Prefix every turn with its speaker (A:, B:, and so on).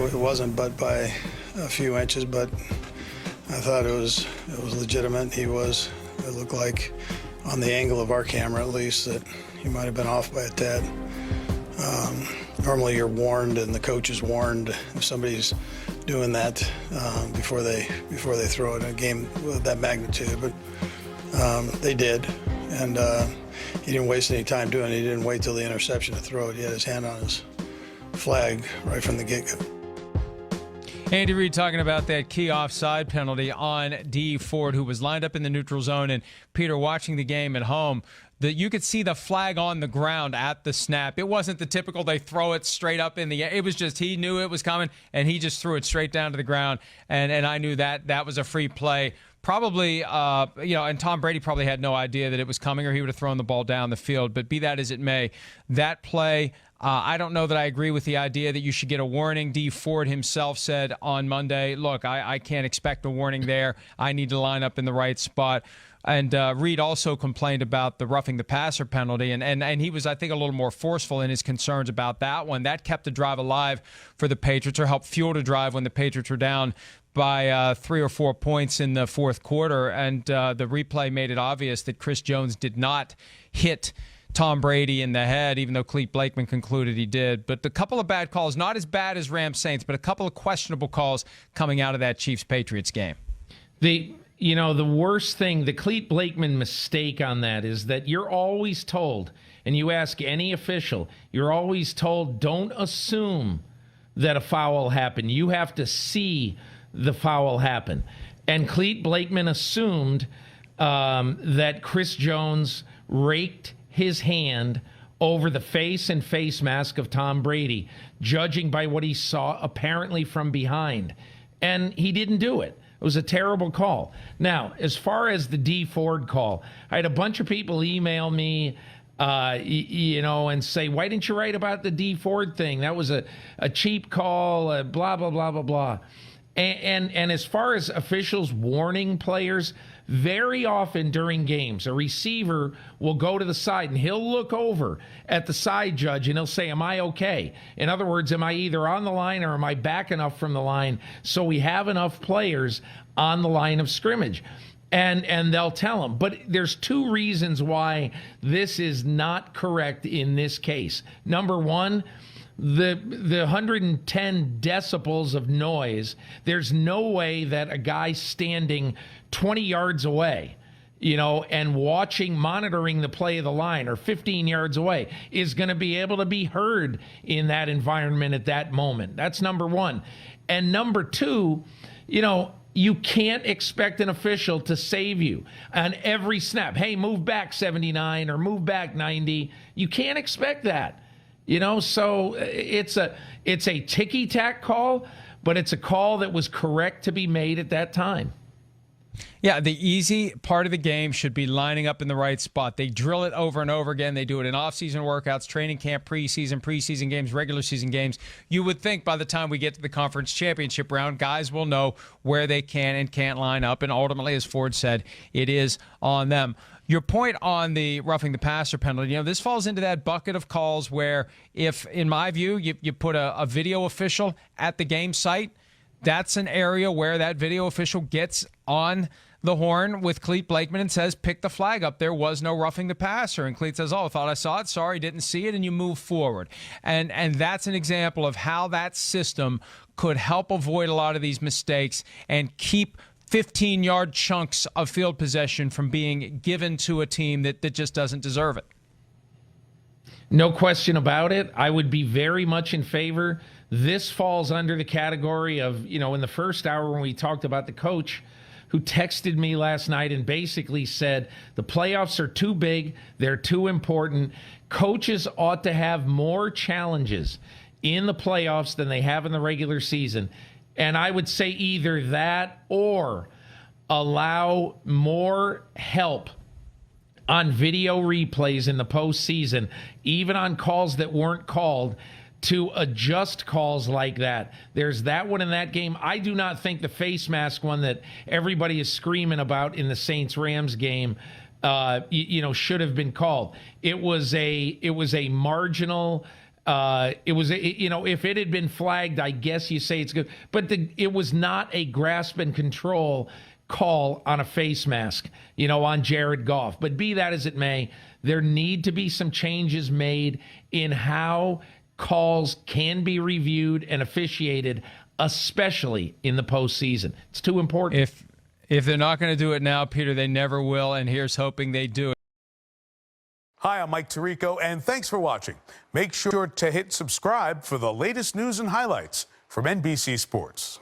A: it wasn't but by a few inches, but I thought it was legitimate. It looked like on the angle of our camera at least that he might have been off by a tad. Normally you're warned, and the coach is warned if somebody's doing that before they throw it in a game of that magnitude. But they did, and he didn't waste any time doing it. He didn't wait till the interception to throw it. He had his hand on his flag right from the get-go.
B: Andy Reid talking about that key offside penalty on D. Ford, who was lined up in the neutral zone. And Peter, watching the game at home, that you could see the flag on the ground at the snap. It wasn't the typical they throw it straight up in the air. It was just he knew it was coming, and he just threw it straight down to the ground. And I knew that was a free play. Probably, and Tom Brady probably had no idea that it was coming, or he would have thrown the ball down the field. But be that as it may, that play, I don't know that I agree with the idea that you should get a warning. D. Ford himself said on Monday, look, I can't expect a warning there. I need to line up in the right spot. And Reid also complained about the roughing the passer penalty, and he was, I think, a little more forceful in his concerns about that one. That kept the drive alive for the Patriots, or helped fuel the drive when the Patriots were down by 3 or 4 points in the fourth quarter. And the replay made it obvious that Chris Jones did not hit Tom Brady in the head, even though Clete Blakeman concluded he did. But a couple of bad calls, not as bad as Rams-Saints, but a couple of questionable calls coming out of that Chiefs-Patriots game.
C: The worst thing, the Clete Blakeman mistake on that is that you're always told, and you ask any official, you're always told, don't assume that a foul happened. You have to see the foul happen. And Clete Blakeman assumed that Chris Jones raked his hand over the face and face mask of Tom Brady, judging by what he saw apparently from behind. And he didn't do it. It was a terrible call. Now, as far as the D. Ford call, I had a bunch of people email me, and say, why didn't you write about the D. Ford thing? That was a cheap call, blah, blah, blah, blah, blah. And as far as officials warning players, very often during games, a receiver will go to the side and he'll look over at the side judge and he'll say, am I okay? In other words, am I either on the line or am I back enough from the line so we have enough players on the line of scrimmage? And they'll tell them. But there's two reasons why this is not correct in this case. Number one, the 110 decibels of noise, there's no way that a guy standing 20 yards away, and monitoring the play of the line, or 15 yards away, is going to be able to be heard in that environment at that moment. That's number one. And number two, you can't expect an official to save you on every snap. Hey, move back 79 or move back 90. You can't expect that. So it's a ticky-tack call, but it's a call that was correct to be made at that time.
B: Yeah, the easy part of the game should be lining up in the right spot. They drill it over and over again. They do it in off-season workouts, training camp, preseason games, regular season games. You would think by the time we get to the conference championship round, guys will know where they can and can't line up. And ultimately, as Ford said, it is on them. Your point on the roughing the passer penalty, this falls into that bucket of calls where if, in my view, you put a video official at the game site, that's an area where that video official gets on the horn with Clete Blakeman and says, pick the flag up. There was no roughing the passer. And Clete says, thought I saw it. Sorry, didn't see it. And you move forward. And that's an example of how that system could help avoid a lot of these mistakes and keep 15-yard chunks of field possession from being given to a team that just doesn't deserve it.
C: No question about it. I would be very much in favor. This falls under the category of, in the first hour when we talked about the coach who texted me last night and basically said the playoffs are too big, they're too important. Coaches ought to have more challenges in the playoffs than they have in the regular season. And I would say either that or allow more help on video replays in the postseason, even on calls that weren't called, to adjust calls like that. There's that one in that game. I do not think the face mask one that everybody is screaming about in the Saints-Rams game, should have been called. It was a marginal It was, if it had been flagged, I guess you say it's good. But it was not a grasp and control call on a face mask, on Jared Goff. But be that as it may, there need to be some changes made in how calls can be reviewed and officiated, especially in the postseason. It's too important.
B: If they're not going to do it now, Peter, they never will. And here's hoping they do it.
D: Hi, I'm Mike Tirico, and thanks for watching. Make sure to hit subscribe for the latest news and highlights from NBC Sports.